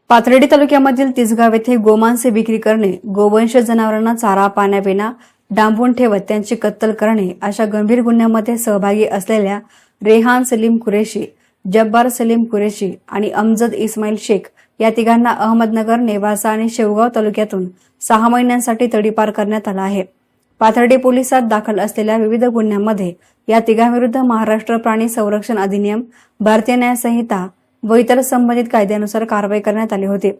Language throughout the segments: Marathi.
पाथर्डी तालुक्यामधील तिसगाव येथे गोमांस विक्री करणे, गोवंश जनावरांना चारा पाण्याविना डांबून ठेवत त्यांची कत्तल करणे अशा गंभीर गुन्ह्यामध्ये सहभागी असलेल्या रेहान सलीम कुरेशी, जब्बार सलीम कुरेशी आणि अमजद इस्माईल शेख या तिघांना अहमदनगर, नेवासा आणि शेवगाव तालुक्यातून 6 महिन्यांसाठी तडीपार करण्यात आला आहे। पाथर्डी पोलिसात दाखल असलेल्या विविध गुन्ह्यांमध्ये या तिघांविरुद्ध महाराष्ट्र प्राणी संरक्षण अधिनियम, भारतीय न्याय संहिता व इतर संबंधित कायद्यानुसार कारवाई करण्यात आली होती।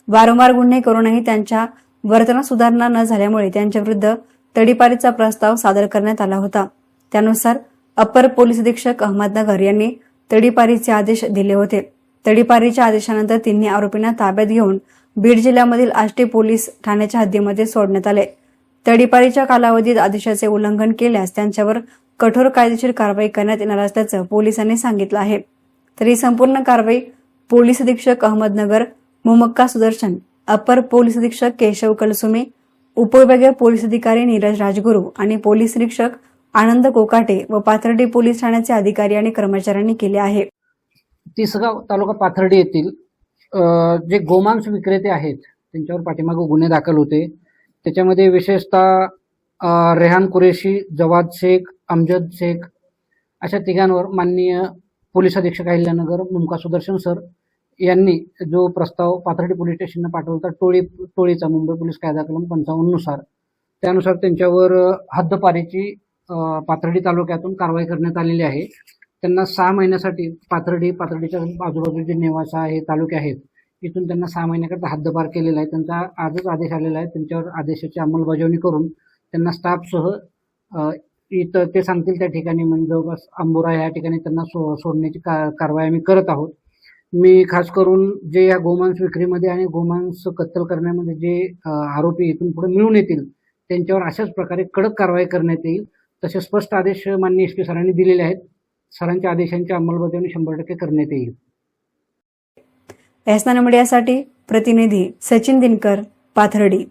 वारंवार गुन्हे करूनही त्यांच्या वर्तनात सुधारणा न झाल्यामुळे त्यांच्याविरुद्ध तडीपारीचा प्रस्ताव सादर करण्यात आला होता। त्यानुसार अप्पर पोलीस अधीक्षक अहमदनगर यांनी तडीपारीचे आदेश दिले होते। तडीपारीच्या आदेशानंतर तिन्ही आरोपींना ताब्यात घेऊन बीड जिल्ह्यामधील आष्टी पोलीस ठाण्याच्या हद्दीमध्ये सोडण्यात आले। तडीपारीच्या कालावधीत आदेशाचे उल्लंघन केल्यास त्यांच्यावर कठोर कायदेशीर कारवाई करण्यात येणार असल्याचं पोलिसांनी सांगितलं आहे। तरी संपूर्ण कारवाई पोलीस अधीक्षक अहमदनगर मुमक्का सुदर्शन, अप्पर पोलीस अधीक्षक केशव कलसुमे, उपविभागीय पोलीस अधिकारी नीरज राजगुरू आणि पोलीस निरीक्षक आनंद कोकाटे व पाथर्डी पोलीस ठाण्याचे अधिकारी आणि कर्मचाऱ्यांनी केले आहे। तिसगाव तालुका पाथर्डी येथील जे गोमांस विक्रेते आहेत त्यांच्यावर पाठीमागे गुन्हे दाखल होते। त्याच्यामध्ये विशेषतः रेहान कुरेशी, जवाद शेख, अमजद शेख अशा तिघांवर माननीय पोलीस अधीक्षक अहिल्यानगर मुमक्का सुदर्शन सर यांनी जो प्रस्ताव पाथर्डी पोलीस स्टेशनला पाठवला टोळीचा मुंबई पोलीस कायदा कलम 55 नुसार त्यानुसार त्यांच्यावर हद्दपारीची पाथर्डी तालुक्यातून कारवाई करण्यात आलेली आहे। त्यांना 6 महिन्यासाठी पाथर्डीच्या आजूबाजूचे नेवासा आहे तालुके आहेत इथून त्यांना 6 महिन्याकरता हद्दपार केलेला आहे। त्यांचा आजच आदेश आलेला आहे। त्यांच्यावर आदेशाची अंमलबजावणी करून त्यांना स्टाफसह इथं ते सांगतील त्या ठिकाणी म्हणजे जवळपास अंबुरा या ठिकाणी त्यांना सोडण्याची कारवाई आम्ही करत आहोत। मी खास करून जे या गोमांस विक्रीमध्ये आणि गोमांस कत्तल करण्यामध्ये जे आरोपी इथून पुढे मिळून येतील त्यांच्यावर अशाच प्रकारे कडक कारवाई करण्यात येईल। तसे स्पष्ट आदेश माननीय SP सरांनी दिलेले आहेत। सरांच्या आदेशांची अंमलबजावणी 100% करण्यात येईल। एसना मीडियासाठी प्रतिनिधी सचिन दिनकर, पाथर्डी।